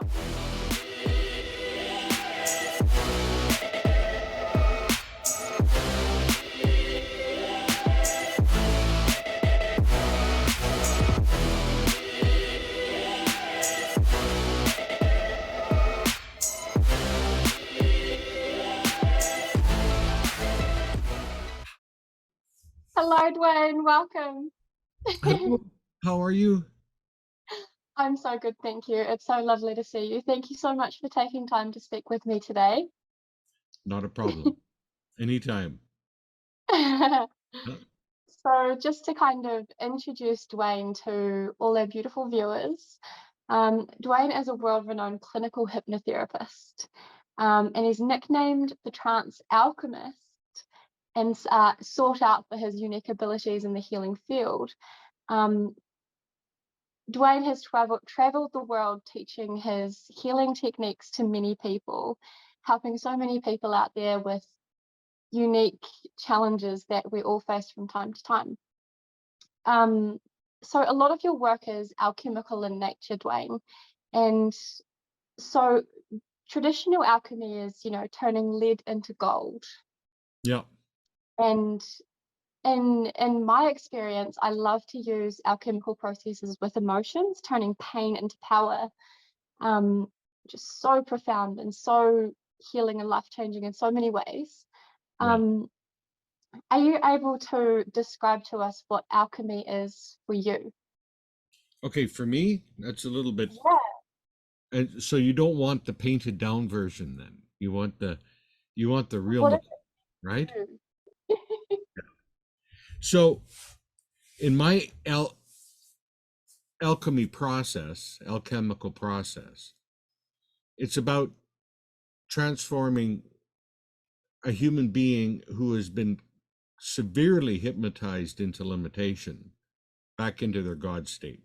Hello, Dwaine. Welcome. Hello, how are you? I'm so good, thank you. It's so lovely to see you. Thank you so much for taking time to speak with me today. Not a problem. Anytime. So just to kind of introduce Dwaine to all our beautiful viewers, Dwaine is a world-renowned clinical hypnotherapist, and he's nicknamed the Trance Alchemist and sought out for his unique abilities in the healing field. Dwaine has traveled the world teaching his healing techniques to many people, helping so many people out there with unique challenges that we all face from time to time. So a lot of your work is alchemical in nature, Dwaine. And so traditional alchemy is, turning lead into gold. Yeah. And in my experience, I love to use alchemical processes with emotions, turning pain into power. Just so profound and so healing and life-changing in so many ways. Right. Are you able to describe to us what alchemy is for you? Okay, for me, that's a little bit. Yeah. And so you don't want the painted down version then. You want the real What one, is right? it for you? So in my alchemical process, it's about transforming a human being who has been severely hypnotized into limitation back into their God state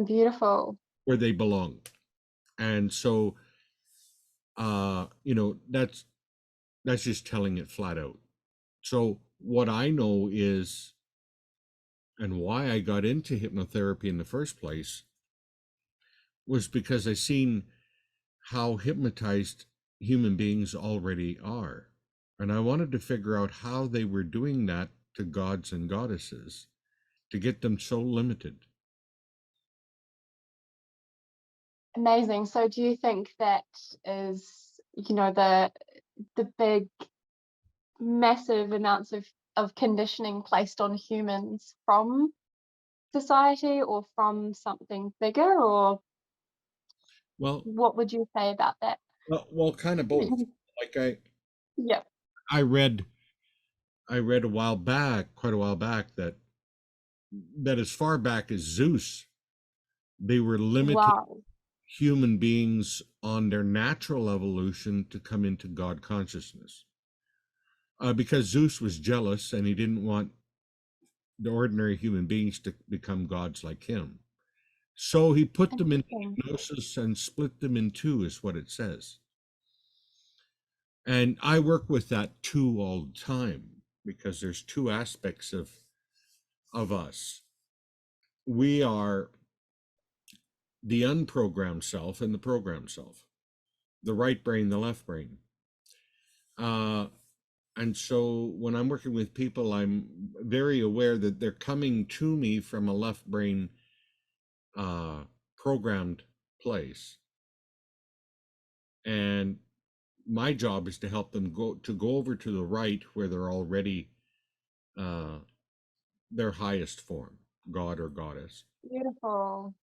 Beautiful. where they belong. And so that's just telling it flat out. So what I know is, and why I got into hypnotherapy in the first place, was because I seen how hypnotized human beings already are. And I wanted to figure out how they were doing that to gods and goddesses to get them so limited. Amazing. So do you think that is, the big massive amounts of conditioning placed on humans from society or from something bigger, or Well, what would you say about that? kind of both. Like Yeah. I read a while back, quite a while back, that as far back as Zeus, they were limiting Wow. human beings on their natural evolution to come into God consciousness. Because Zeus was jealous and he didn't want the ordinary human beings to become gods like him. So he put them in Interesting. hypnosis and split them in two, is what it says. And I work with that too all the time because there's two aspects of us. We are the unprogrammed self and the programmed self, the right brain, the left brain. And so when I'm working with people, I'm very aware that they're coming to me from a left brain programmed place. And my job is to help them go over to the right where they're already their highest form, God or goddess. Beautiful.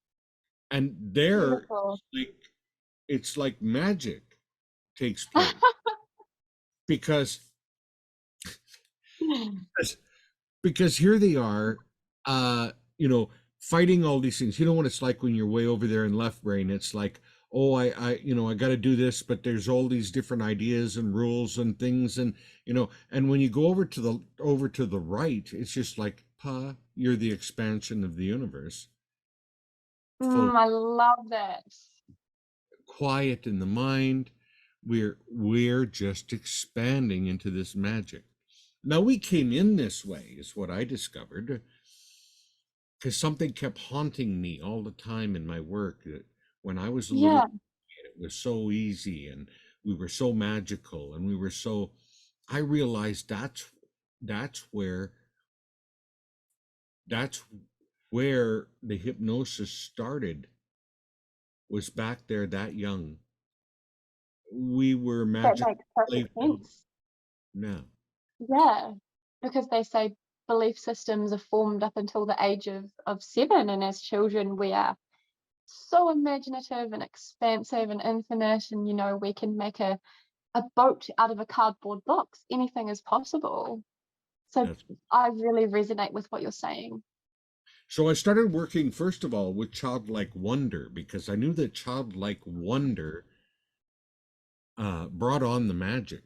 And there Beautiful. it's like magic takes place because here they are, fighting all these things. You know what it's like when you're way over there in left brain. It's like, oh, I got to do this, but there's all these different ideas and rules and things, and and when you go over to the right, it's just like, you're the expansion of the universe, full I love that. quiet in the mind. We're just expanding into this magic. Now we came in this way, is what I discovered, because something kept haunting me all the time in my work. when I was a little Yeah. kid, it was so easy and we were so magical and we were so, I realized that's where that's where the hypnosis started, was back there that young. We were That magical makes perfect playful. sense. No. Yeah, because they say belief systems are formed up until the age of 7, and as children we are so imaginative and expansive and infinite, and we can make a boat out of a cardboard box. Anything is possible. So That's, I really resonate with what you're saying. so I started working first of all with childlike wonder because I knew that childlike wonder brought on the magic.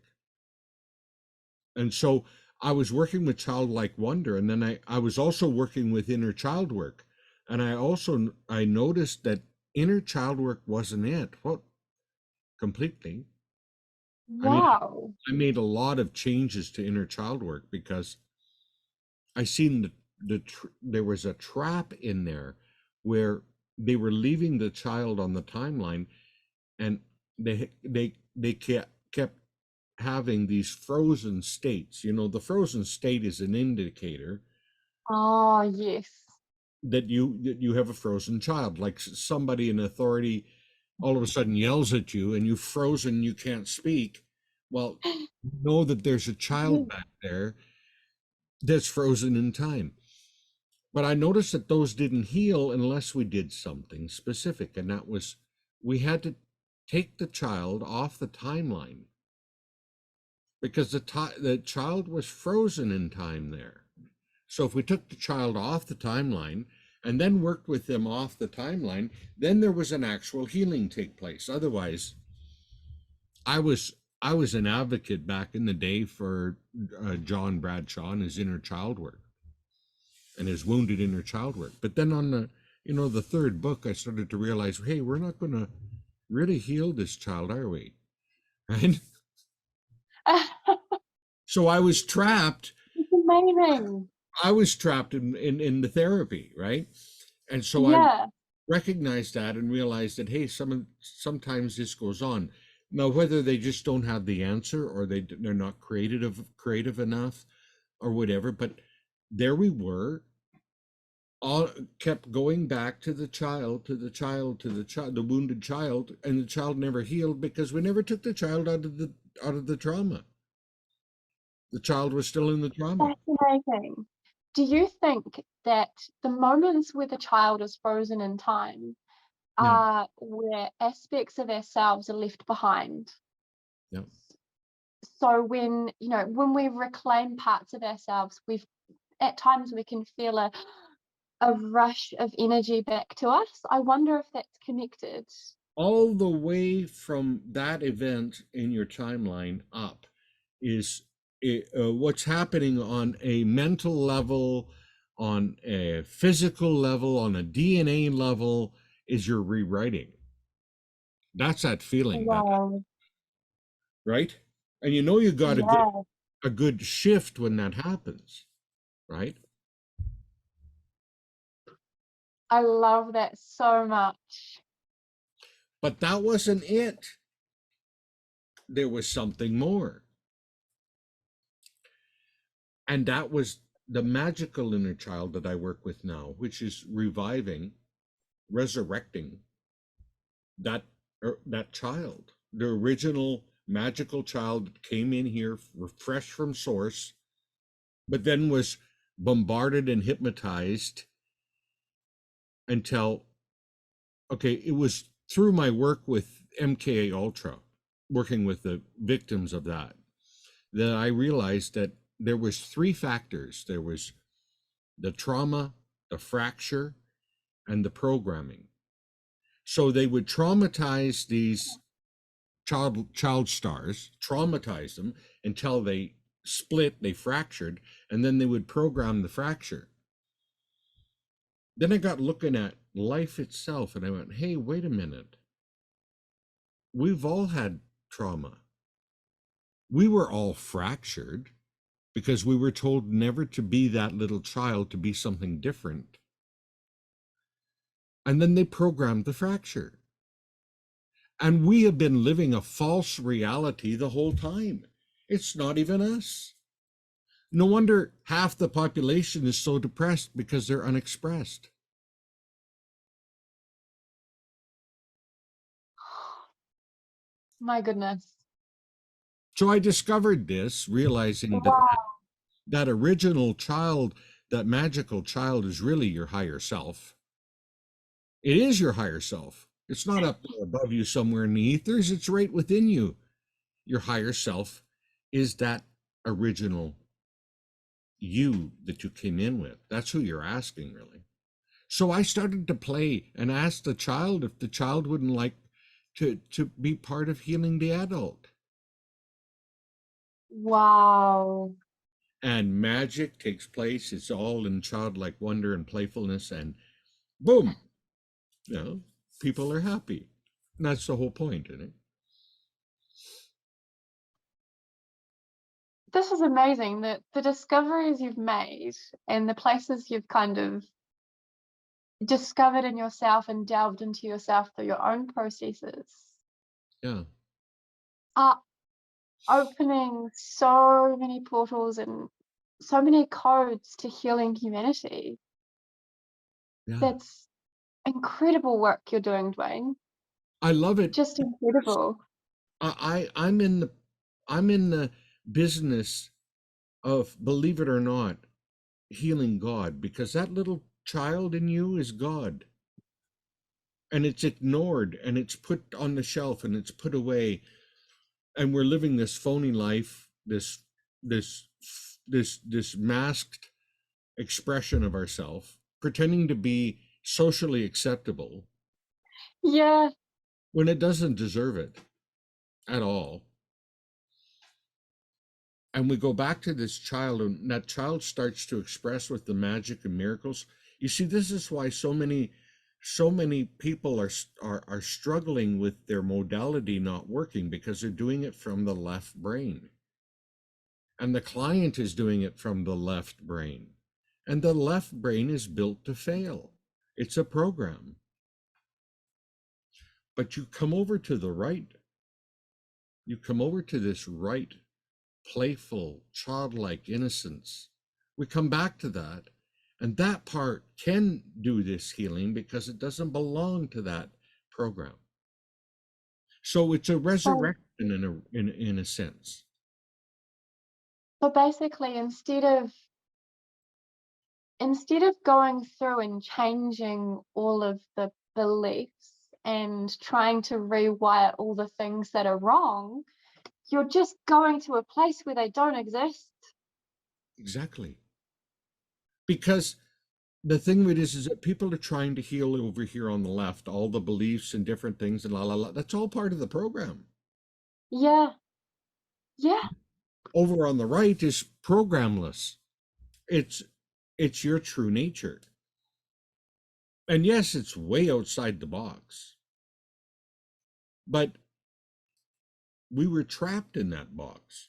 And so I was working with childlike wonder, and then I was also working with inner child work. And I noticed that inner child work wasn't it. Well, completely. I mean, Wow. I made a lot of changes to inner child work because I seen there was a trap in there where they were leaving the child on the timeline, and they kept having these frozen states. The frozen state is an indicator Oh, yes. that you have a frozen child, like somebody in authority all of a sudden yells at you and you've frozen, you can't speak. Well, know that there's a child back there that's frozen in time. But I noticed that those didn't heal unless we did something specific, and that was we had to take the child off the timeline because the child was frozen in time there. So if we took the child off the timeline and then worked with them off the timeline, then there was an actual healing take place. Otherwise, I was I was an advocate back in the day for John Bradshaw and his inner child work and his wounded inner child work. But then on the third book, I started to realize, hey, we're not going to really heal this child, are we? Right? So I was trapped. It's amazing. I was trapped in the therapy, right? And so I Yeah. recognized that and realized that, hey, sometimes this goes on. Now, whether they just don't have the answer or they're not creative enough or whatever, but there we were, all kept going back to the child, to the child, to the child, the wounded child, and the child never healed because we never took the child out of the trauma. The child was still in the trauma. Fascinating. Do you think that the moments where the child is frozen in time Yeah, are where aspects of ourselves are left behind? yeah. So when we reclaim parts of ourselves, at times we can feel a rush of energy back to us. I wonder if that's connected. All the way from that event in your timeline up is what's happening on a mental level, on a physical level, on a DNA level, is you're rewriting. That's that feeling, that Wow. right? And you got a good Yeah, a good shift when that happens, right? I love that so much. But that wasn't it. There was something more. And that was the magical inner child that I work with now, which is reviving, resurrecting that child, the original magical child that came in here fresh from source, but then was bombarded and hypnotized until, okay, it was through my work with MKA Ultra, working with the victims of that I realized that there was three factors. There was the trauma, the fracture, and the programming. So they would traumatize these child stars, traumatize them until they split, they fractured, and then they would program the fracture. Then I got looking at life itself and I went, hey, wait a minute. We've all had trauma. We were all fractured because we were told never to be that little child, to be something different. And then they programmed the fracture. And we have been living a false reality the whole time. It's not even us. No wonder half the population is so depressed, because they're unexpressed. My goodness. So I discovered this, realizing that Wow. that original child, that magical child, is really your higher self. It is your higher self. It's not up there above you somewhere in the ethers. It's right within you. Your higher self is that original you that you came in with. That's who you're asking, really. So I started to play and ask the child if the child wouldn't like to be part of healing the adult. Wow. And magic takes place. It's all in childlike wonder and playfulness, and boom, people are happy. And that's the whole point, isn't it? This is amazing, that the discoveries you've made and the places you've kind of discovered in yourself and delved into yourself through your own processes Yeah. are opening so many portals and so many codes to healing humanity. Yeah. That's incredible work you're doing, Dwaine. I love it. Just incredible. I'm in the business of, believe it or not, healing God, because that little child in you is God. And it's ignored, and it's put on the shelf, and it's put away. And we're living this phony life, this masked expression of ourself, pretending to be socially acceptable Yeah. when it doesn't deserve it at all. And we go back to this child, and that child starts to express with the magic and miracles. You see, this is why so many people are struggling with their modality not working, because they're doing it from the left brain, and the client is doing it from the left brain, and the left brain is built to fail. It's a program. But you come over to the right, you come over to this right, playful, childlike innocence. We come back to that, and that part can do this healing because it doesn't belong to that program. So it's a So, resurrection in a sense. so basically, instead of going through and changing all of the beliefs and trying to rewire all the things that are wrong, you're just going to a place where they don't exist. Exactly. Because the thing with this is that people are trying to heal over here on the left, all the beliefs and different things and la la la. That's all part of the program. Yeah, yeah, Over on the right is programless. It's it's your true nature. And yes, it's way outside the box. But we were trapped in that box.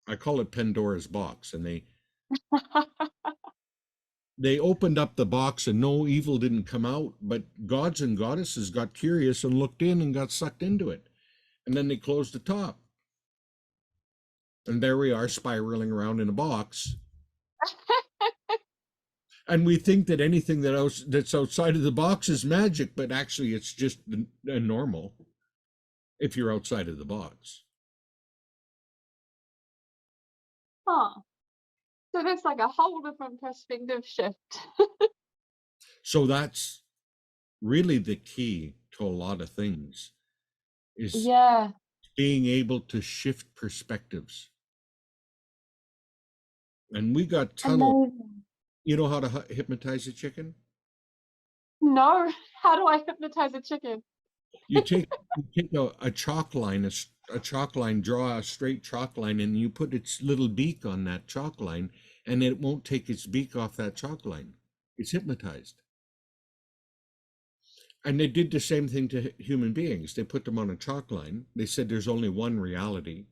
I call it Pandora's box, and they opened up the box and no evil didn't come out, but gods and goddesses got curious and looked in and got sucked into it. And then they closed the top. And there we are, spiraling around in a box. And we think that anything that's outside of the box is magic, but actually it's just a normal if you're outside of the box. Huh. So that's like a whole different perspective shift. So that's really the key to a lot of things, is Yeah, being able to shift perspectives. And we got tunnel. amazing. You know how to hypnotize a chicken? No, how do I hypnotize a chicken? You take a chalk line, a chalk line, draw a straight chalk line, and you put its little beak on that chalk line, and it won't take its beak off that chalk line. It's hypnotized. And they did the same thing to human beings. They put them on a chalk line. They said there's only one reality,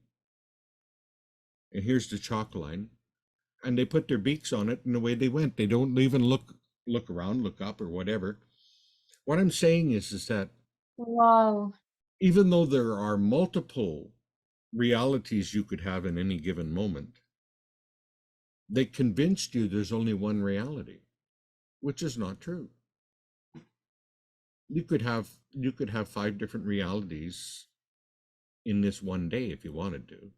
and here's the chalk line. And they put their beaks on it, and away they went. They don't even look around, look up, or whatever. What I'm saying is that Wow. even though there are multiple realities you could have in any given moment, they convinced you there's only one reality, which is not true. You could have 5 different realities in this one day if you wanted to.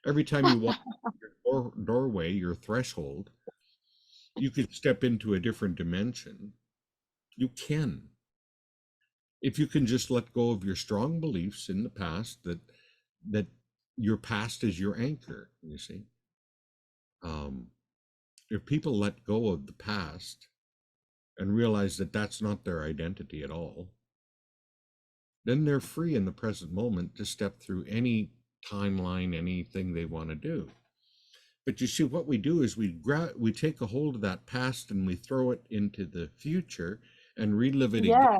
Every time you walk your doorway, your threshold, you could step into a different dimension. You can. If you can just let go of your strong beliefs in the past, that your past is your anchor, you see. If people let go of the past and realize that that's not their identity at all, then they're free in the present moment to step through any timeline, anything they want to do. But you see, what we do is we take a hold of that past and we throw it into the future and relive it again Yeah,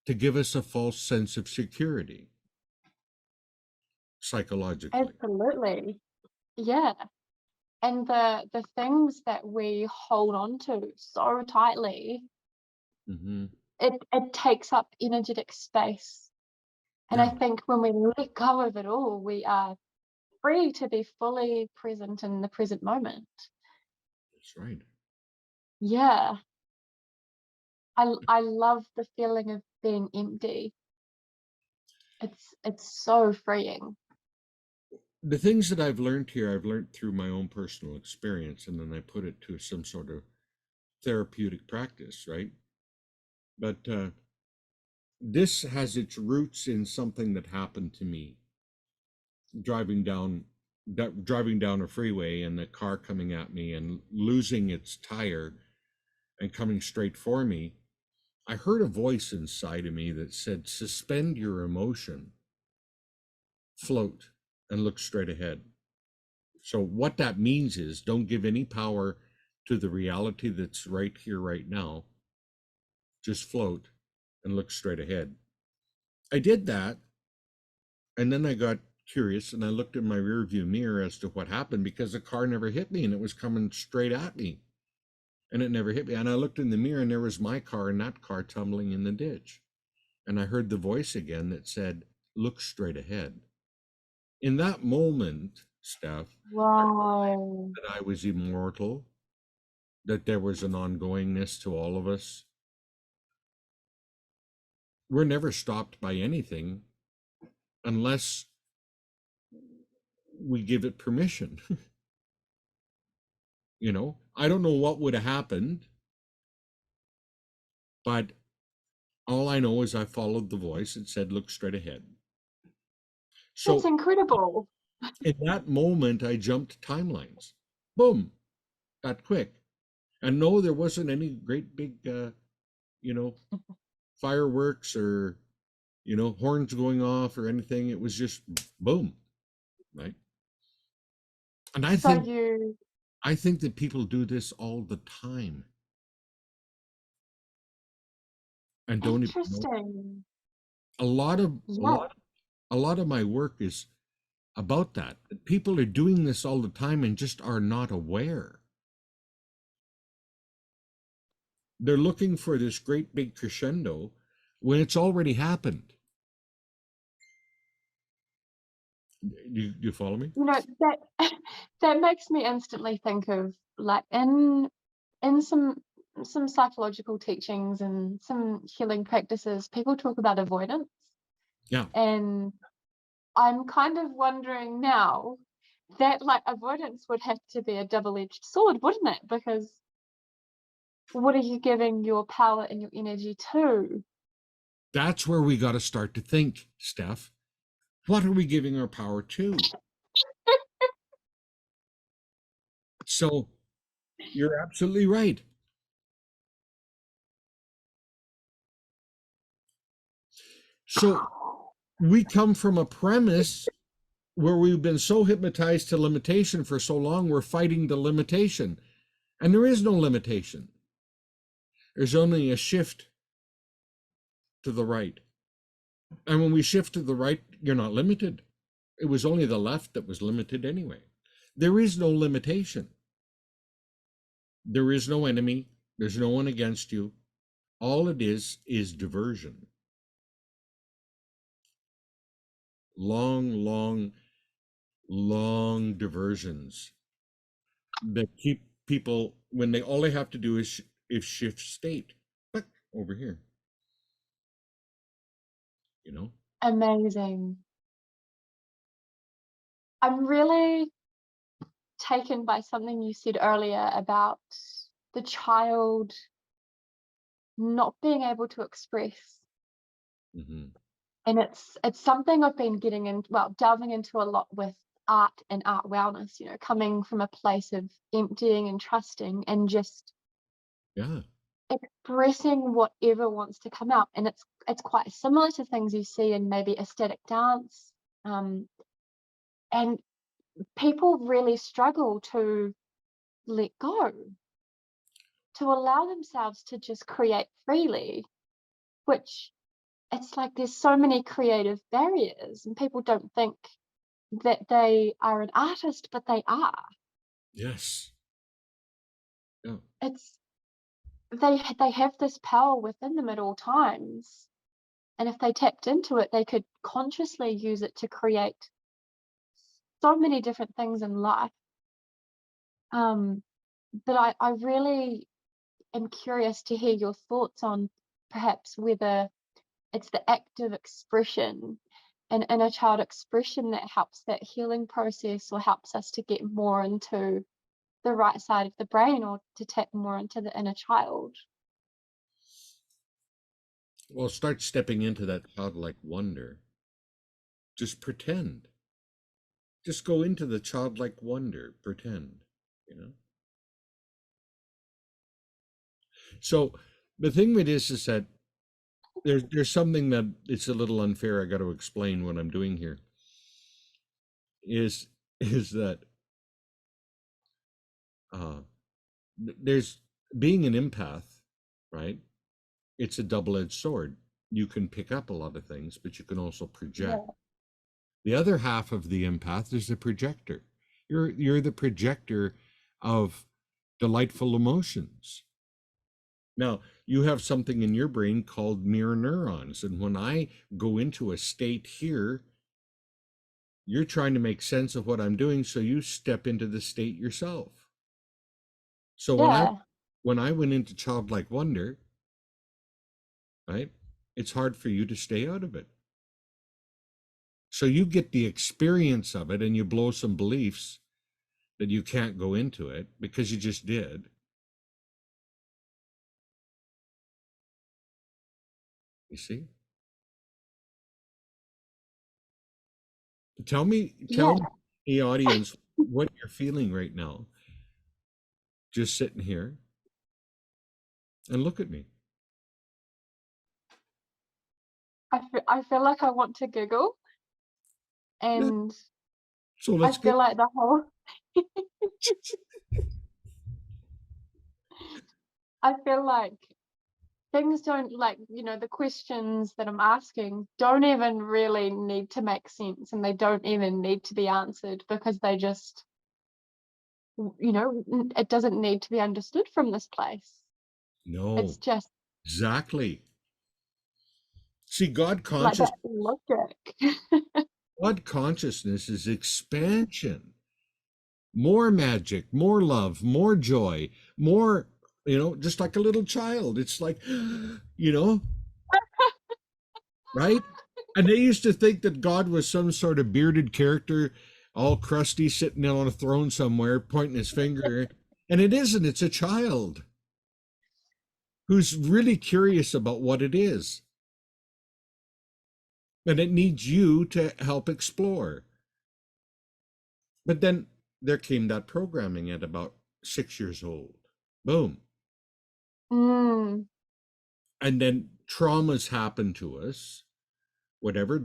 to give us a false sense of security psychologically. absolutely. Yeah. And the things that we hold on to so tightly, Hmm. it takes up energetic space. And I Yeah, think when we let go of it all, we are free to be fully present in the present moment. that's right. Yeah. I love the feeling of being empty. It's so freeing. The things that I've learned here, I've learned through my own personal experience, and then I put it to some sort of therapeutic practice, right? But this has its roots in something that happened to me driving down driving down a freeway, and a car coming at me and losing its tire and coming straight for me. I heard a voice inside of me that said, suspend your emotion, float, and look straight ahead. So what that means is, don't give any power to the reality that's right here, right now. Just float and look straight ahead. I did that, and then I got curious and I looked in my rear view mirror as to what happened, because the car never hit me and it was coming straight at me and it never hit me. And I looked in the mirror and there was my car and that car tumbling in the ditch. And I heard the voice again that said, look straight ahead. In that moment, Steph, Wow. that I was immortal, that there was an ongoingness to all of us. We're never stopped by anything unless we give it permission. I don't know what would have happened, but all I know is I followed the voice and said, look straight ahead. That's So incredible. in that moment, I jumped timelines. Boom, that quick. And no, there wasn't any great big, you know, fireworks or, horns going off or anything. It was just boom, right? And I So think you I think that people do this all the time and don't even know. Interesting. A lot of a Yeah. lot a lot of my work is about that. People are doing this all the time and just are not aware. They're looking for this great big crescendo when it's already happened. You follow me? That that makes me instantly think of, like, in some psychological teachings and some healing practices, people talk about avoidance. Yeah. And I'm kind of wondering now that, like, avoidance would have to be a double-edged sword, wouldn't it? Because what are you giving your power and your energy to? That's where we got to start to think, Steph. What are we giving our power to? So you're absolutely right. So we come from a premise where we've been so hypnotized to limitation for so long, we're fighting the limitation. And there is no limitation. There's only a shift to the right. And when we shift to the right, you're not limited. It was only the left that was limited anyway. There is no limitation. There is no enemy. There's no one against you. All it is diversion. long, long, long diversions that keep people, when they all they have to do is shift state. But over here, you know. Amazing. I'm really taken by something you said earlier about the child not being able to express. Hmm. And it's something I've been delving into a lot with art and art wellness, coming from a place of emptying and trusting and just Yeah. expressing whatever wants to come out. And it's quite similar to things you see in maybe aesthetic dance. And people really struggle to let go, to allow themselves to just create freely, which it's like there's so many creative barriers and people don't think that they are an artist, but they are. Yes. Yeah. It's they have this power within them at all times. And if they tapped into it, they could consciously use it to create so many different things in life. Um, but I really am curious to hear your thoughts on perhaps whether it's the active expression and inner child expression that helps that healing process or helps us to get more into the right side of the brain or to tap more into the inner child. Well, start stepping into that childlike wonder. Just pretend. Just go into the childlike wonder. Pretend, you know? So the thing with this is that there's something that it's a little unfair. I got to explain what I'm doing here. Is that uh, there's being an empath, right? It's a double-edged sword. You can pick up a lot of things, but you can also project. Yeah. The other half of the empath is the projector. You're the projector of delightful emotions. Now, you have something in your brain called mirror neurons. And when I go into a state here, you're trying to make sense of what I'm doing, so you step into the state yourself. So Yeah. when I went into childlike wonder, right, it's hard for you to stay out of it. So you get the experience of it and you blow some beliefs that you can't go into it because you just did. You see? Yeah. Tell the audience what you're feeling right now. Just sitting here and look at me. I feel like I want to giggle, Yeah. and So I let's get. feel like the whole I feel like things don't like, the questions that I'm asking don't even really need to make sense and they don't even need to be answered because they just, it doesn't need to be understood from this place. No, It's just exactly. See, like that logic. God consciousness is expansion, more magic, more love, more joy, more, just like a little child. It's like, right? And they used to think that God was some sort of bearded character, all crusty, sitting on a throne somewhere, pointing his finger. And it isn't, it's a child who's really curious about what it is. And it needs you to help explore. But then there came that programming at about 6 years old. Boom. Mm, And then traumas happen to us. Whatever.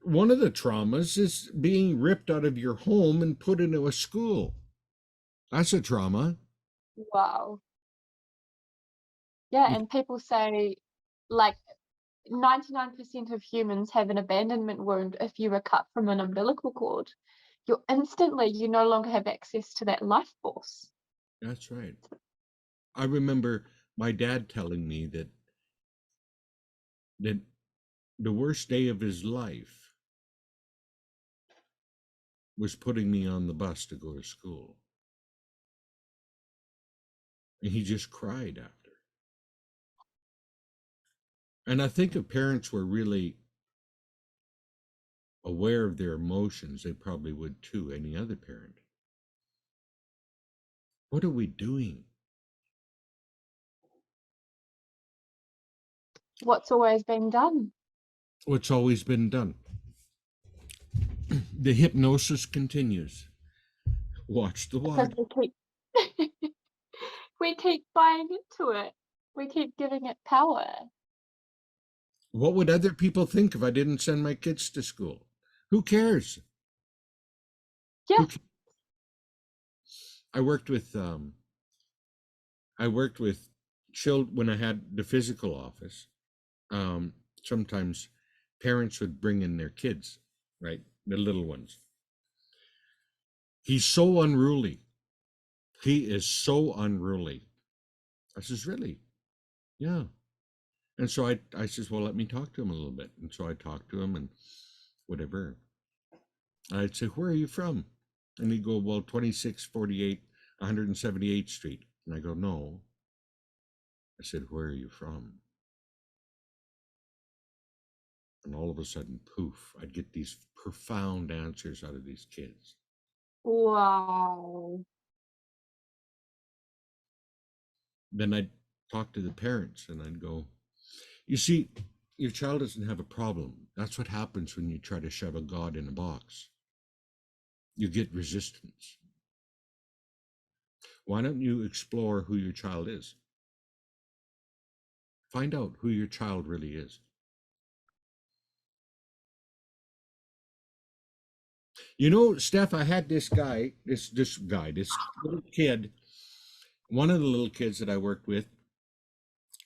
One of the traumas is being ripped out of your home and put into a school. That's a trauma. wow. Yeah, You- and people say like 99% of humans have an abandonment wound if you were cut from an umbilical cord. You no longer have access to that life force. That's right. I remember my dad telling me that the worst day of his life was putting me on the bus to go to school. And he just cried after. And I think if parents were really aware of their emotions, they probably would too, any other parent. What are we doing? What's always been done? What's always been done. The hypnosis continues. Watch the Because watch. we keep buying into it. We keep giving it power. What would other people think if I didn't send my kids to school? Who cares? Yeah. I worked with children when I had the physical office. Sometimes parents would bring in their kids, right? The little ones. He's so unruly. He is so unruly. I says, really? Yeah. And so I says, well, let me talk to him a little bit. And so I talked to him and whatever. I'd say, where are you from? And he'd go, well, 2648, 178th Street. And I go, no. I said, where are you from? And all of a sudden, poof, I'd get these profound answers out of these kids. Wow. Then I'd talk to the parents and I'd go, you see, your child doesn't have a problem. That's what happens when you try to shove a God in a box. You get resistance. Why don't you explore who your child is? Find out who your child really is. You know, Steph, I had this little kid, one of the little kids that I worked with,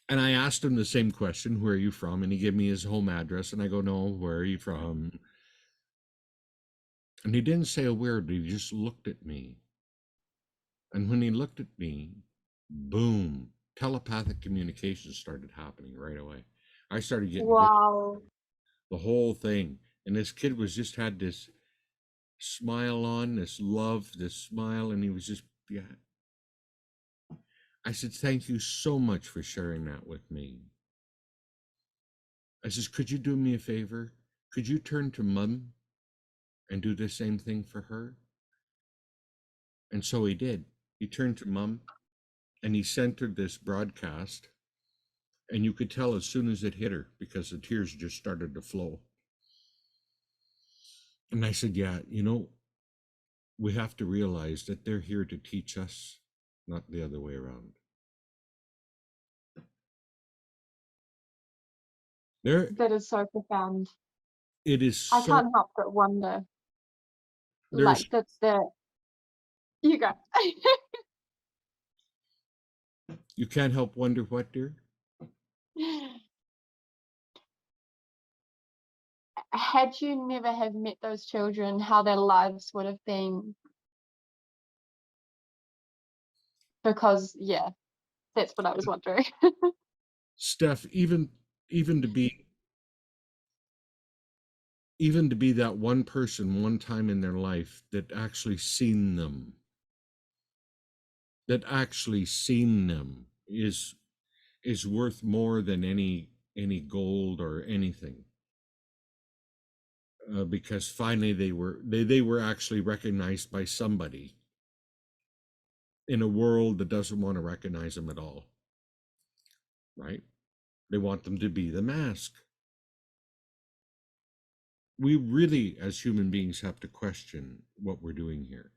and I asked him the same question, where are you from? And he gave me his home address, and I go, no, where are you from? And he didn't say a word, he just looked at me. And when he looked at me, boom, telepathic communication started happening right away. I started getting Wow. the whole thing. And this kid had this smile on, this love, this smile, and he was just, yeah. I said, thank you so much for sharing that with me. I says, could you do me a favor? Could you turn to Mom and do the same thing for her? And so he did. He turned to Mom and he sent her this broadcast. And you could tell as soon as it hit her, because the tears just started to flow. And I said, yeah, you know, we have to realize that they're here to teach us, not the other way around. That is so profound. It is I so, can't help but wonder. there's, Like the you go. you can't help wonder what, dear? Had you never have met those children, how their lives would have been. Because yeah, that's what I was wondering. Steph, even to be that one person one time in their life that actually seen them is worth more than any gold or anything, because finally they were actually recognized by somebody in a world that doesn't want to recognize them at all, right? They want them to be the mask. We really, as human beings, have to question what we're doing here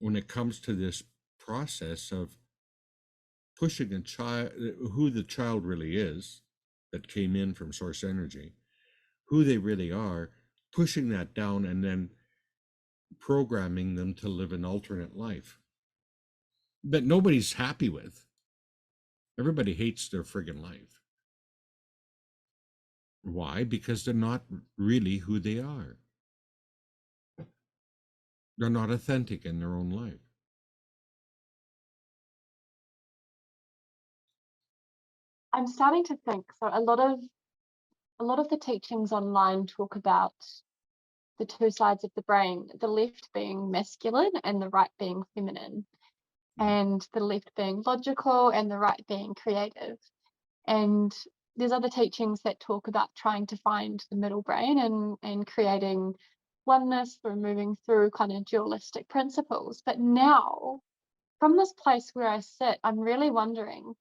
when it comes to this process of pushing a child, who the child really is that came in from source energy, who they really are, pushing that down and then programming them to live an alternate life that nobody's happy with. Everybody hates their friggin' life. Why? Because they're not really who they are. They're not authentic in their own life. I'm starting to think, so a lot of the teachings online talk about the two sides of the brain, the left being masculine and the right being feminine, and the left being logical and the right being creative. And there's other teachings that talk about trying to find the middle brain and creating oneness through moving through kind of dualistic principles. But now, from this place where I sit, I'm really wondering,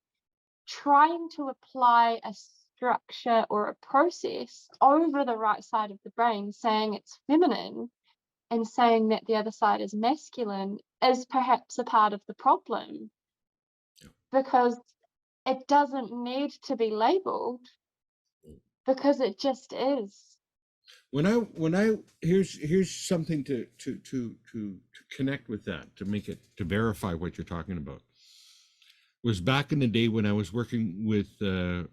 trying to apply a structure or a process over the right side of the brain, saying it's feminine and saying that the other side is masculine, is perhaps a part of the problem, because it doesn't need to be labeled, because it just is. When I here's something to connect with that, to verify what you're talking about, was back in the day when I was working with a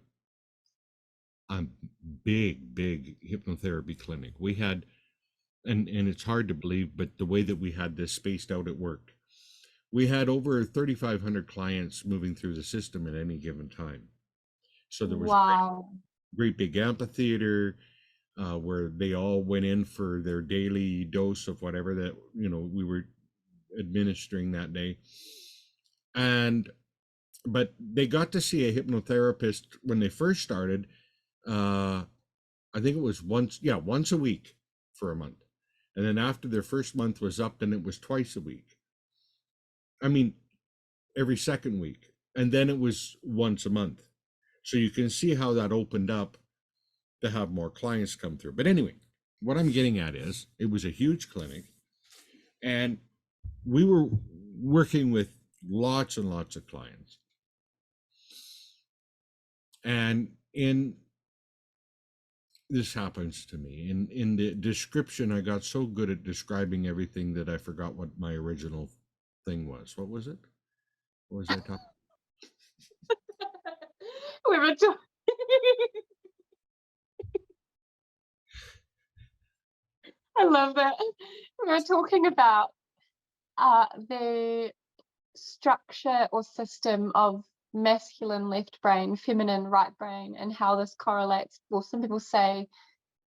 big hypnotherapy clinic. We had, and it's hard to believe, but the way that we had this spaced out, it worked. We had over 3,500 clients moving through the system at any given time. So there was Wow. great big amphitheater where they all went in for their daily dose of whatever that we were administering that day. But they got to see a hypnotherapist when they first started. I think it was once a week for a month. And then after their first month was up, then it was twice a week. I mean, every second week. And then it was once a month. So you can see how that opened up to have more clients come through. But anyway, what I'm getting at is it was a huge clinic, and we were working with lots and lots of clients. And this happens to me. In the description, I got so good at describing everything that I forgot what my original thing was. What was it? What was I talking? We were I love that. We were talking about the structure or system of masculine left brain, feminine right brain, and how this correlates. Well, some people say,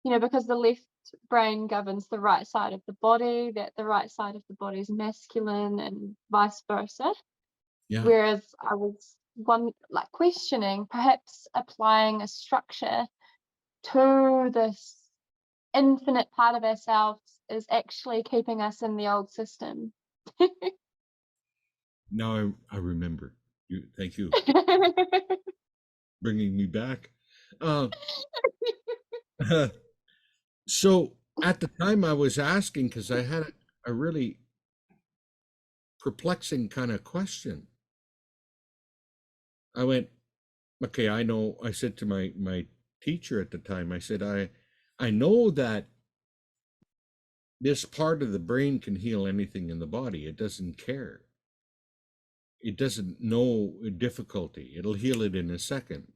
because the left brain governs the right side of the body, that the right side of the body is masculine and vice versa. Yeah. Whereas I was questioning, perhaps applying a structure to this infinite part of ourselves is actually keeping us in the old system. Now I remember. Thank you. Bringing me back. So at the time I was asking, because I had a really perplexing kind of question. I went, okay, I know. I said to my teacher at the time, I said, I know that this part of the brain can heal anything in the body. It doesn't care. It doesn't know difficulty. It'll heal it in a second.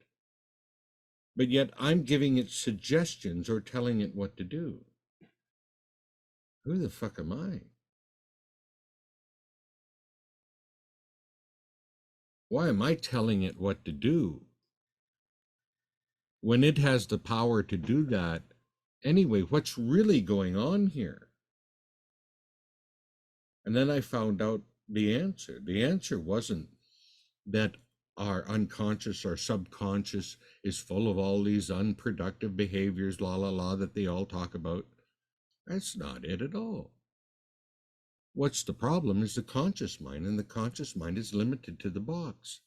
But yet I'm giving it suggestions or telling it what to do. Who the fuck am I? Why am I telling it what to do when it has the power to do that? Anyway, what's really going on here? And then I found out the answer. The answer wasn't that our unconscious or subconscious is full of all these unproductive behaviors, that they all talk about. That's not it at all. What's the problem is the conscious mind, and the conscious mind is limited to the box.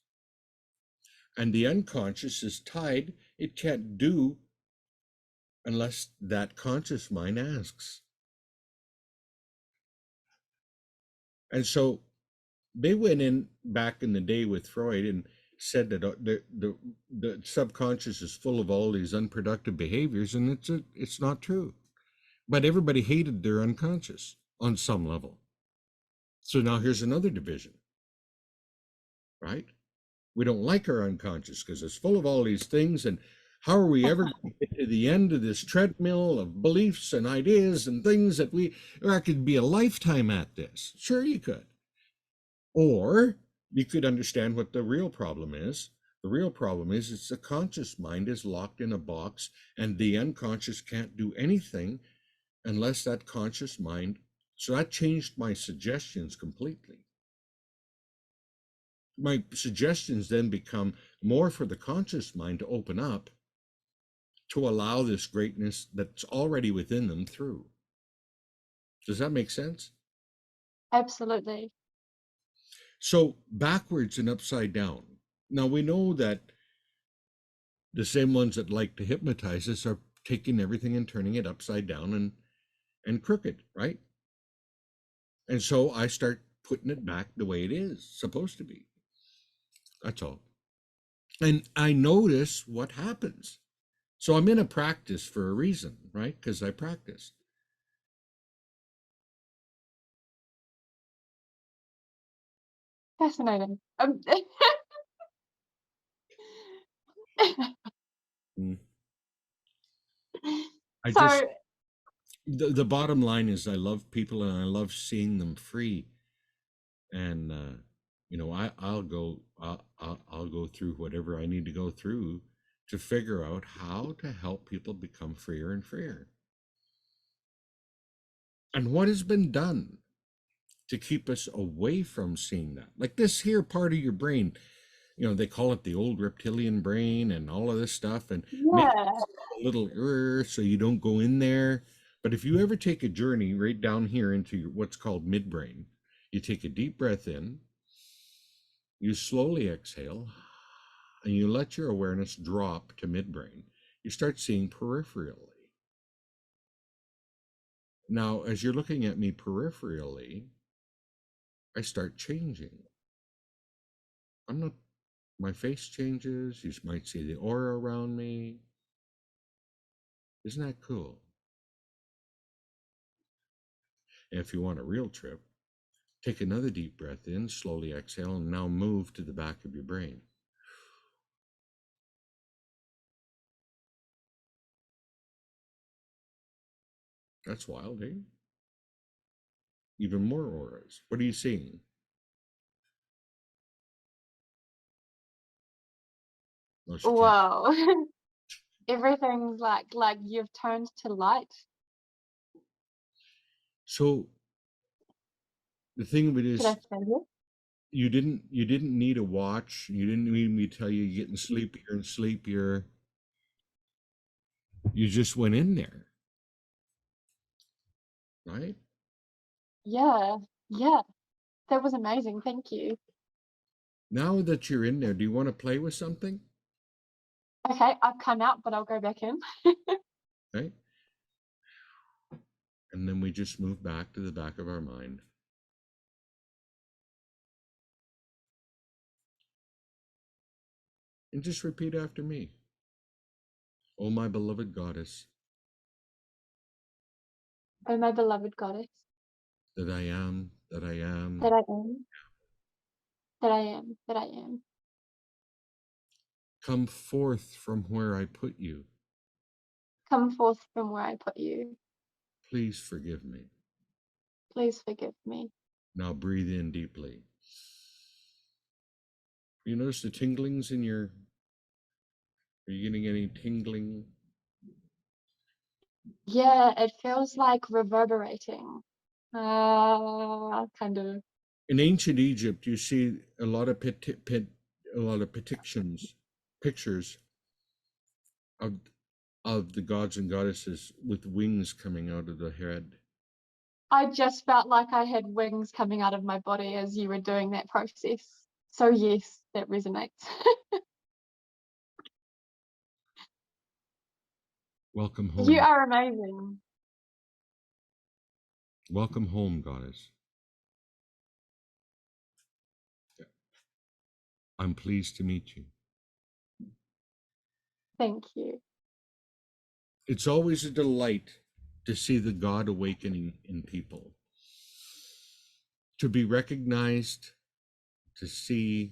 And the unconscious is tied. It can't do unless that conscious mind asks. And so they went in back in the day with Freud and said that the subconscious is full of all these unproductive behaviors, and it's not true. But everybody hated their unconscious on some level. So now here's another division, right? We don't like our unconscious because it's full of all these things, and how are we ever going to get to the end of this treadmill of beliefs and ideas and things that I could be a lifetime at this? Sure you could. Or you could understand what the real problem is. The real problem is it's the conscious mind is locked in a box, and the unconscious can't do anything unless that conscious mind, so that changed my suggestions completely. My suggestions then become more for the conscious mind to open up to allow this greatness that's already within them through. Does that make sense? Absolutely. So backwards and upside down. Now we know that the same ones that like to hypnotize us are taking everything and turning it upside down and crooked, right? And so I start putting it back the way it is supposed to be. That's all. And I notice what happens. So I'm in a practice for a reason, right? Because I practiced. Fascinating. Mm. I just, So, the bottom line is I love people and I love seeing them free. And, you know, I'll go through whatever I need to go through to figure out how to help people become freer and freer. And what has been done to keep us away from seeing that? Like this here part of your brain, you know, they call it the old reptilian brain and all of this stuff, and make yeah, a little so you don't go in there. But if you ever take a journey right down here into what's called midbrain, you take a deep breath in, you slowly exhale, and you let your awareness drop to midbrain. You start seeing peripherally. Now, as you're looking at me peripherally, I start changing. I'm not, my face changes. You might see the aura around me. Isn't that cool? And if you want a real trip, take another deep breath in, slowly exhale, and now move to the back of your brain. That's wild, eh? Even more auras. What are you seeing? No, she can't. whoa. Everything's like you've turned to light. So the thing of it Should I is, say it? you didn't need a watch. You didn't need me to tell you you're getting sleepier and sleepier. You just went in there, right? Yeah, yeah. That was amazing. Thank you. Now that you're in there, do you want to play with something? Okay, I've come out, but I'll go back in. Right? And then we just move back to the back of our mind. And just repeat after me. Oh, my beloved goddess, Oh, my beloved goddess, that I am, that I that am. I am, that I am, that I am. Come forth from where I put you. Come forth from where I put you. Please forgive me. Please forgive me. Now breathe in deeply. You notice the tinglings in your, are you getting any tingling? Yeah, it feels like reverberating. Kind of. In ancient Egypt, you see a lot of a lot of pictures of the gods and goddesses with wings coming out of the head. I just felt like I had wings coming out of my body as you were doing that process. So yes, that resonates. Welcome You home. are amazing. Welcome home, goddess. I'm pleased to meet you. Thank you. It's always a delight to see the God awakening in people. To be recognized, to see,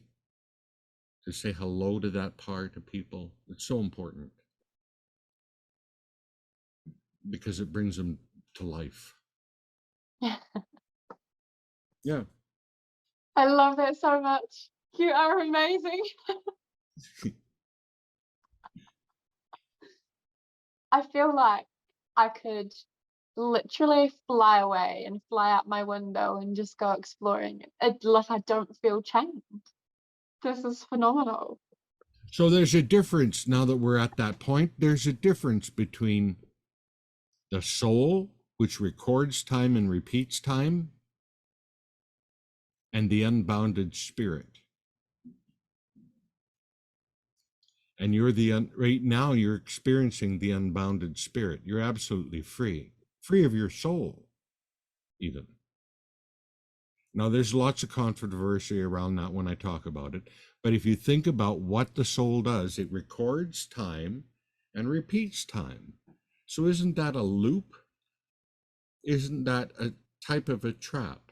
to say hello to that part of people. It's so important because it brings them to life. Yeah. I love that so much. You are amazing. I feel like I could literally fly away and fly out my window and just go exploring. Like I don't feel chained. This is phenomenal. So there's a difference now that we're at that point. There's a difference between the soul, which records time and repeats time, and the unbounded spirit. And you're right now you're experiencing the unbounded spirit. You're absolutely free of your soul, even. Now, there's lots of controversy around that when I talk about it. But if you think about what the soul does, it records time and repeats time. So isn't that a loop? Isn't that a type of a trap?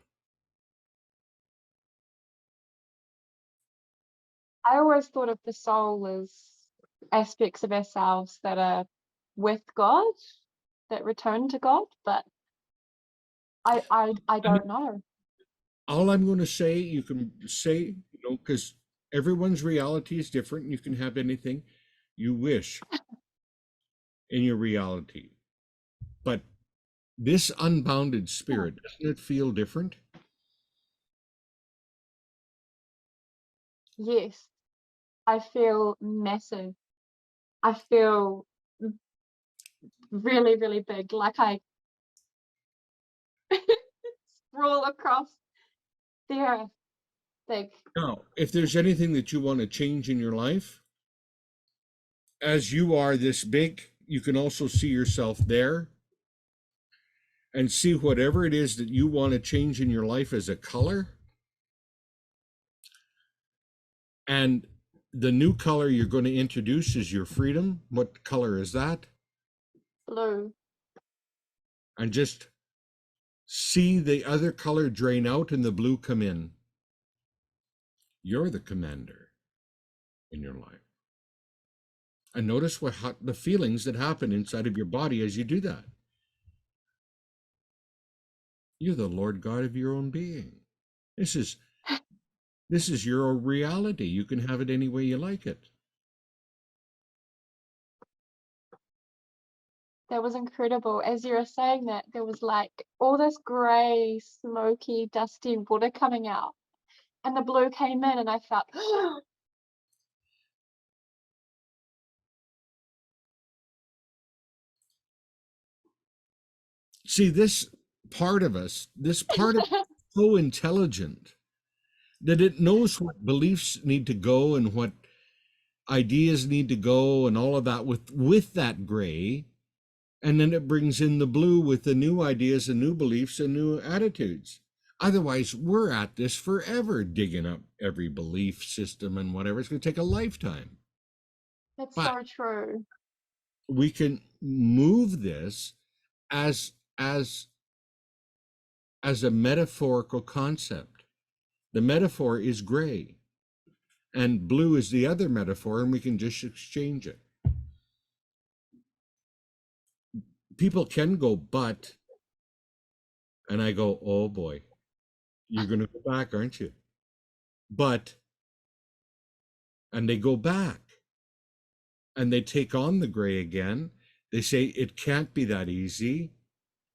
I always thought of the soul as aspects of ourselves that are with God, that return to God, but I don't know. All I'm going to say, you can say, because everyone's reality is different. You can have anything you wish in your reality. But this unbounded spirit, doesn't it feel different? Yes, I feel massive. I feel really, really big, like I sprawl across the earth big. Now, if there's anything that you want to change in your life, as you are this big, you can also see yourself there and see whatever it is that you want to change in your life as a color. And the new color you're going to introduce is your freedom. What color is that? Blue. And just see the other color drain out and the blue come in. You're the commander in your life. And notice the feelings that happen inside of your body as you do that. You're the Lord God of your own being. This is your reality. You can have it any way you like it. That was incredible. As you were saying that, there was like all this grey, smoky, dusty water coming out. And the blue came in and I felt See, this part of us is so intelligent that it knows what beliefs need to go and what ideas need to go and all of that with that gray. And then it brings in the blue with the new ideas and new beliefs and new attitudes. Otherwise, we're at this forever, digging up every belief system and whatever. It's going to take a lifetime. That's But so true. we can move this as as as a metaphorical concept. The metaphor is gray, and blue is the other metaphor, and we can just exchange it. People can go, but, and I go, oh boy, you're going to go back, aren't you? But, and they go back, and they take on the gray again. They say, it can't be that easy.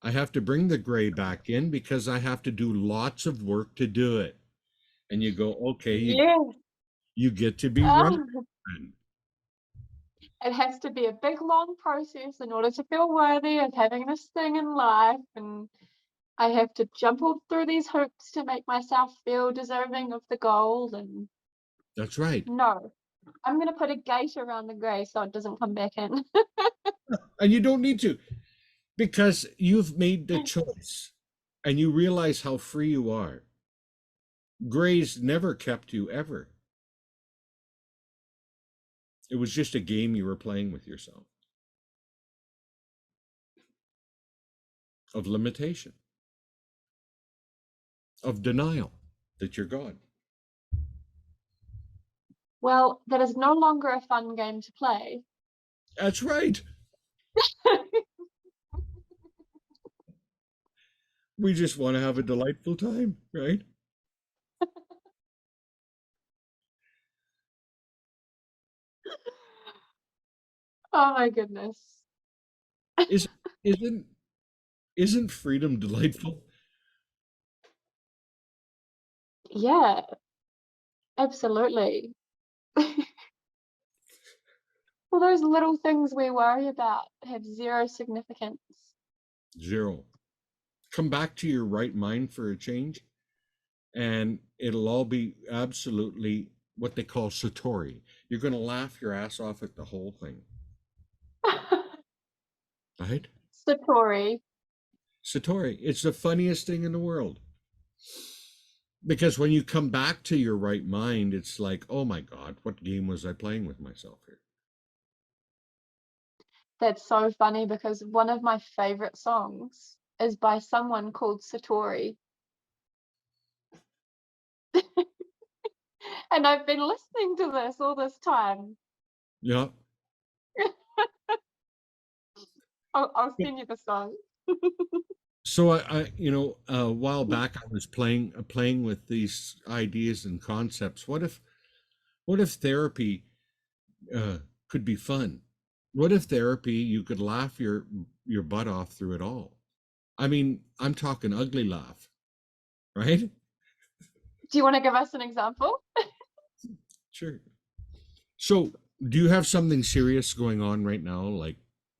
I have to bring the gray back in because I have to do lots of work to do it. And you go, okay, Yes. you get to be right. Oh, it has to be a big, long process in order to feel worthy of having this thing in life. And I have to jump all through these hoops to make myself feel deserving of the gold. And That's right. no, I'm going to put a gate around the grey so it doesn't come back in. And you don't need to, because you've made the choice and you realize how free you are. Gray's never kept you ever. It was just a game you were playing with yourself of limitation, of denial that you're God. Well, that is no longer a fun game to play. That's right. We just want to have a delightful time, right? Oh my goodness. Is isn't Isn't freedom delightful? Yeah, absolutely. All those little things we worry about have zero significance. Zero. Come back to your right mind for a change, and it'll all be absolutely what they call satori. You're going to laugh your ass off at the whole thing, right? Satori. Satori, it's the funniest thing in the world. Because when you come back to your right mind, it's like, oh my God, what game was I playing with myself here? That's so funny because one of my favorite songs is by someone called Satori. And I've been listening to this all this time. Yeah. I'll send you the song. So a while back I was playing with these ideas and concepts. What if therapy could be fun? What if therapy you could laugh your butt off through it all? I mean, I'm talking ugly laugh, right? Do you want to give us an example? Sure. So, do you have something serious going on right now, like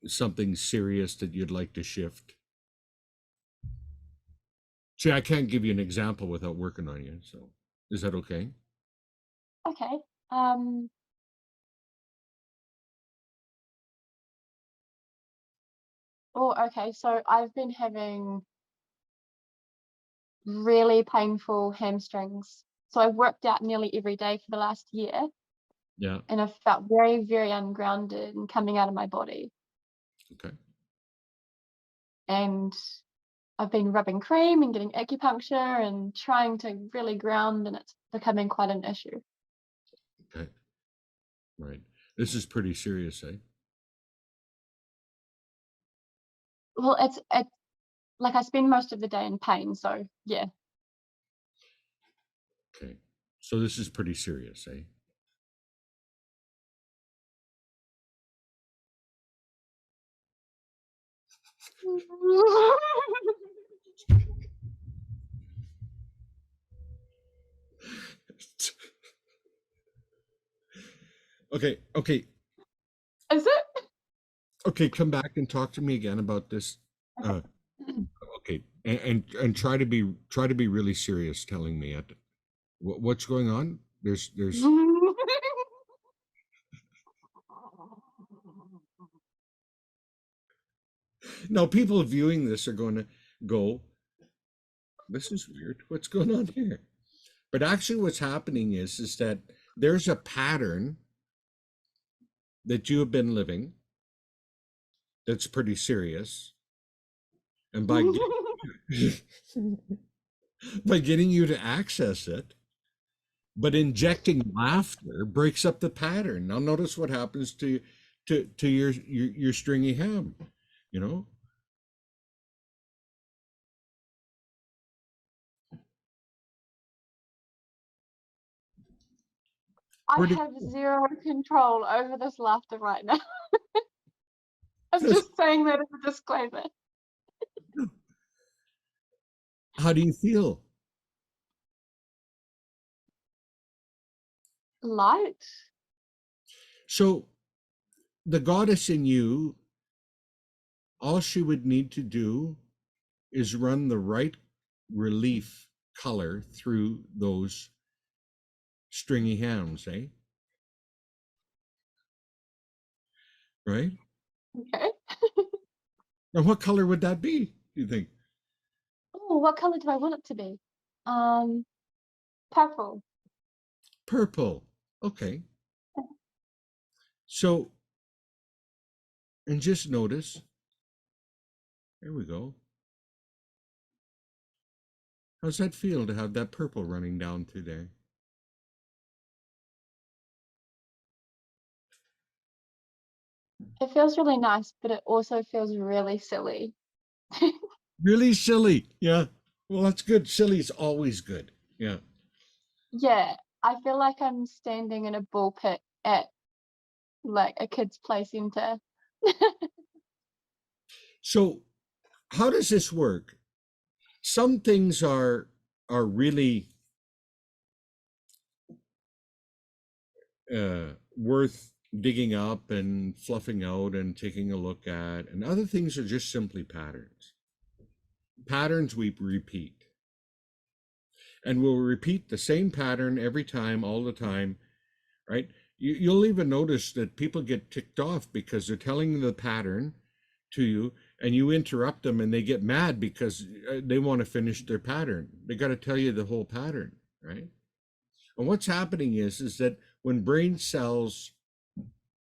something serious that you'd like to shift? See, I can't give you an example without working on you. So, is that okay? Okay. Um, okay. So I've been having really painful hamstrings. So I've worked out nearly every day for the last year, Yeah. and I've felt very, very ungrounded and coming out of my body. Okay. And I've been rubbing cream and getting acupuncture and trying to really ground, and it's becoming quite an issue. Okay. Right. This is pretty serious, eh? Well, it's like I spend most of the day in pain, so yeah. Okay. So this is pretty serious, eh? Okay. Okay. Is it? Okay. Come back and talk to me again about this. Okay. Uh, okay. And try to be really serious telling me what's going on. There's now people viewing this are going to go, this is weird. What's going on here? But actually what's happening is that there's a pattern that you have been living that's pretty serious. And by getting you to access it, but injecting laughter breaks up the pattern. Now notice what happens to your stringy ham, you know? I Where did have zero control over this laughter right now. I'm this, just saying that as a disclaimer. how do you feel? Light? So the goddess in you, all she would need to do is run the right relief color through those stringy hams, eh? Right? Okay. And what color would that be, do you think? Oh, what color do I want it to be? Um, Purple. Purple. Okay. So, and just notice, there we go. How's that feel to have that purple running down through there? It feels really nice, but it also feels really silly. Really silly. Yeah. Well, that's good. Silly's always good. Yeah. Yeah, I feel like I'm standing in a ball pit at like a kid's play center. So how does this work? Some things are really worth digging up and fluffing out and taking a look at, and other things are just simply patterns. Patterns we repeat, and we'll repeat the same pattern every time, all the time, right? You'll even notice that people get ticked off because they're telling the pattern to you, and you interrupt them, and they get mad because they want to finish their pattern. They got to tell you the whole pattern, right? And what's happening is that when brain cells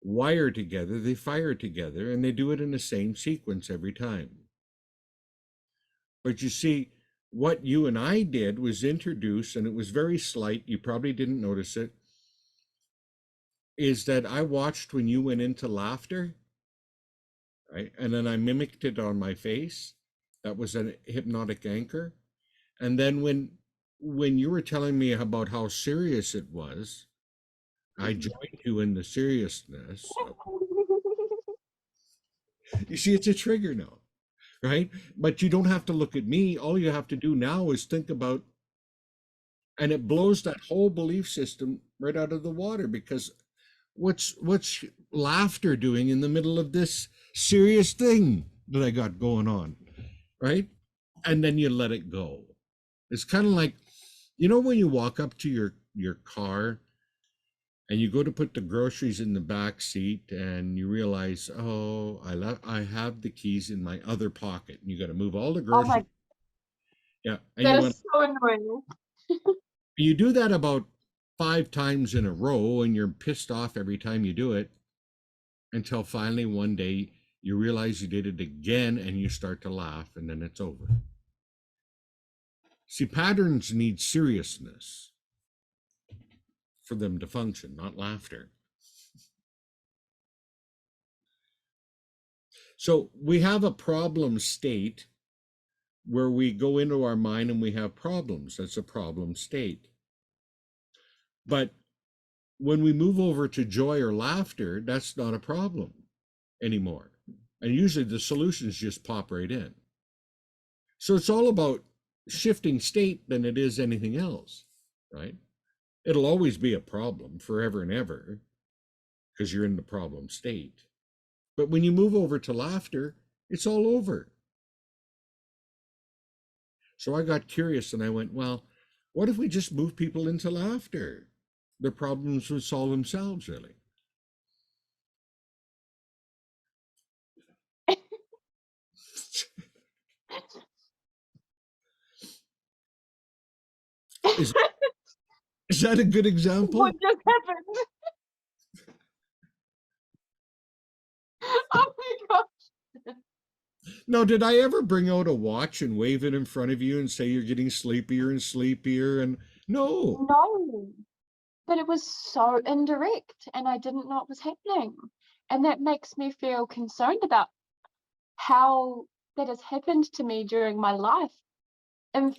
wire together, they fire together, and they do it in the same sequence every time. But you see, what you and I did was introduce, and it was very slight, you probably didn't notice it, is that I watched when you went into laughter, right? And then I mimicked it on my face. That was a hypnotic anchor. And then when you were telling me about how serious it was, I joined you in the seriousness. You see, it's a trigger now, right? But you don't have to look at me. All you have to do now is think about, and it blows that whole belief system right out of the water, because what's laughter doing in the middle of this serious thing that I got going on, right? And then you let it go. It's kind of like, when you walk up to your car and you go to put the groceries in the back seat, and you realize, oh, I have the keys in my other pocket, and you got to move all the Oh groceries. my, Yeah, and that is so annoying. you do that about 5 times in a row, and you're pissed off every time you do it, until finally one day you realize you did it again, and you start to laugh, and then it's over. See, patterns need seriousness for them to function, not laughter. So we have a problem state where we go into our mind and we have problems. That's a problem state. But when we move over to joy or laughter, that's not a problem anymore. And usually the solutions just pop right in. So it's all about shifting state than it is anything else, right? It'll always be a problem forever and ever because you're in the problem state. But when you move over to laughter, it's all over. So I got curious and I went, well, what if we just move people into laughter? The problems would solve themselves, really. Is, is that a good example? What just happened? Oh my god. No, did I ever bring out a watch and wave it in front of you and say you're getting sleepier and sleepier? And no. No, but it was so indirect, and I didn't know what was happening. And that makes me feel concerned about how that has happened to me during my life.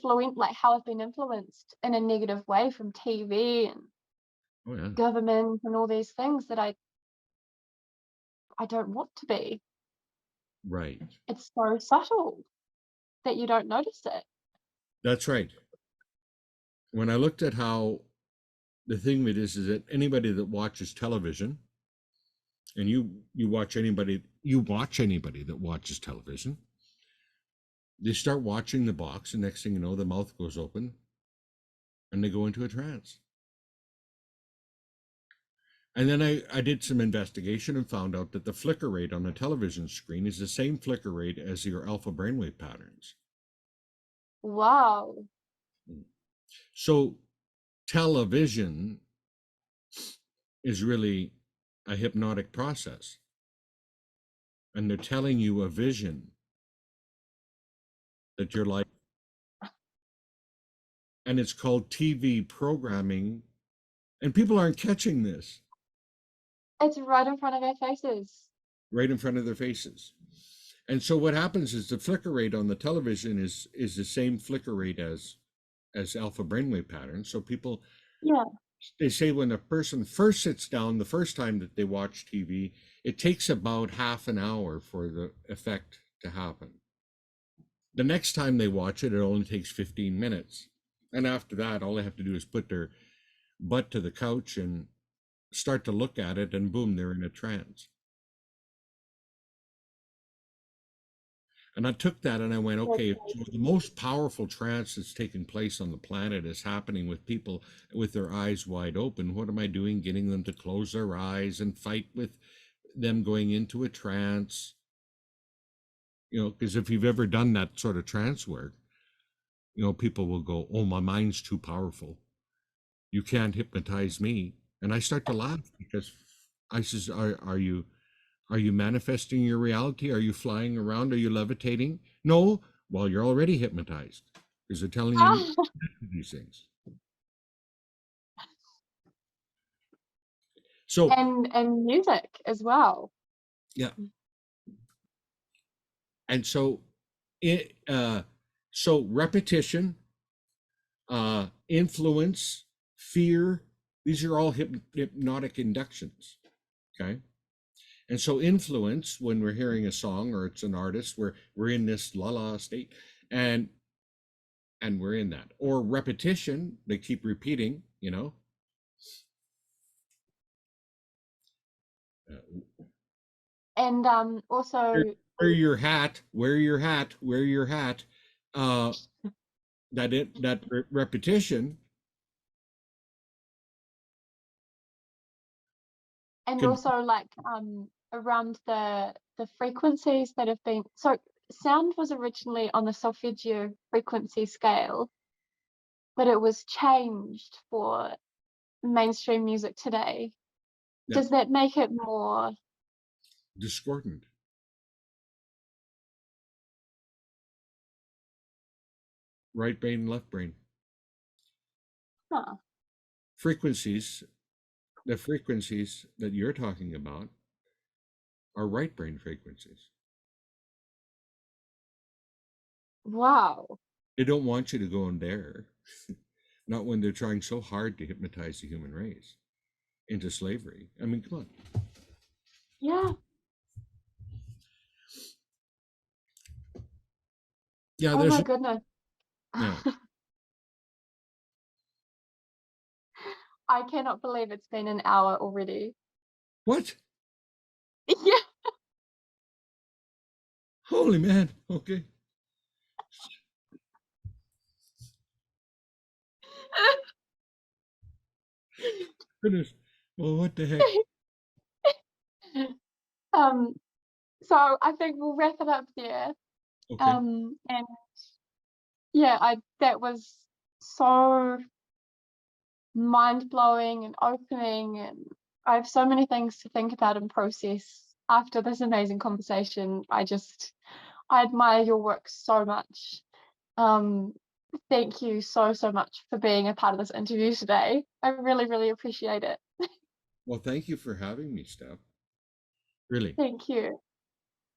Like how I've been influenced in a negative way from TV and government and all these things that I don't want to be. Right. It's so subtle that you don't notice it. That's right. When I looked at how the thing with this is that anybody that watches television, and you watch anybody that watches television, they start watching the box, and next thing you know, the mouth goes open and they go into a trance. And then I did some investigation and found out that the flicker rate on a television screen is the same flicker rate as your alpha brainwave patterns. Wow. So television is really a hypnotic process. And they're telling you a vision that you're like, and it's called TV programming, and people aren't catching this. It's right in front of our faces. Right in front of their faces. And so what happens is the flicker rate on the television is the same flicker rate as alpha brainwave patterns. So people, they say when a person first sits down the first time that they watch TV, it takes about half an hour for the effect to happen. The next time they watch it, it only takes 15 minutes. And after that, all they have to do is put their butt to the couch and start to look at it, and boom, they're in a trance. And I took that and I went, okay, if the most powerful trance that's taking place on the planet is happening with people with their eyes wide open, what am I doing getting them to close their eyes and fight with them going into a trance? You know, because if you've ever done that sort of trance work, you know, people will go, oh, my mind's too powerful. You can't hypnotize me. And I start to laugh because I says, are you manifesting your reality? Are you flying around? Are you levitating? No. Well, you're already hypnotized because they're telling you these things. So and music as well. yeah. And so so repetition, influence, fear, these are all hypnotic inductions. Okay. And so influence, when we're hearing a song or it's an artist, we're in this la state, and we're in that. Or repetition, they keep repeating, you know. And also Wear your hat, wear your hat, wear your hat. Repetition. and also like around the frequencies that have been, so sound was originally on the solfeggio frequency scale, but it was changed for mainstream music today. Yeah. Does that make it more discordant? Right brain, left brain. Frequencies, the frequencies that you're talking about are right brain frequencies. Wow. They don't want you to go in there. Not when they're trying so hard to hypnotize the human race into slavery. I mean, come on. Yeah. Yeah, oh my goodness. Yeah. I cannot believe it's been an hour already. What? Yeah. Holy man. Okay. Goodness. Well, what the heck? So I think we'll wrap it up there. Okay. And yeah, that was so mind-blowing and opening, and I have so many things to think about and process after this amazing conversation. I admire your work so much. Thank you so much for being a part of this interview today. I really appreciate it. Well, thank you for having me, Steph. Really. Thank you.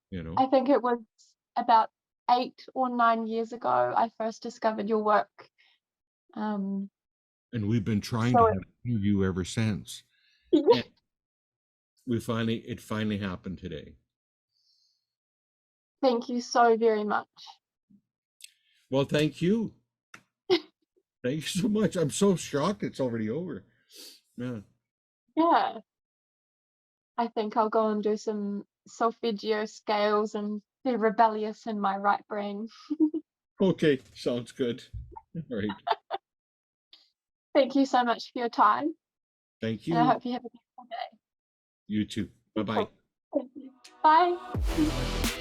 You know, I think it was about 8 or 9 years ago I first discovered your work. And we've been trying so to have you ever since. Yeah. And it finally happened today. Thank you so very much. Well, thank you. Thank you so much. I'm so shocked it's already over. Yeah. Yeah. I think I'll go and do some solfeggio scales and be rebellious in my right brain. Okay, sounds good. All right. Thank you so much for your time. Thank And I you. hope you have a beautiful day. You too. Bye-bye. Cool. Thank you. Bye.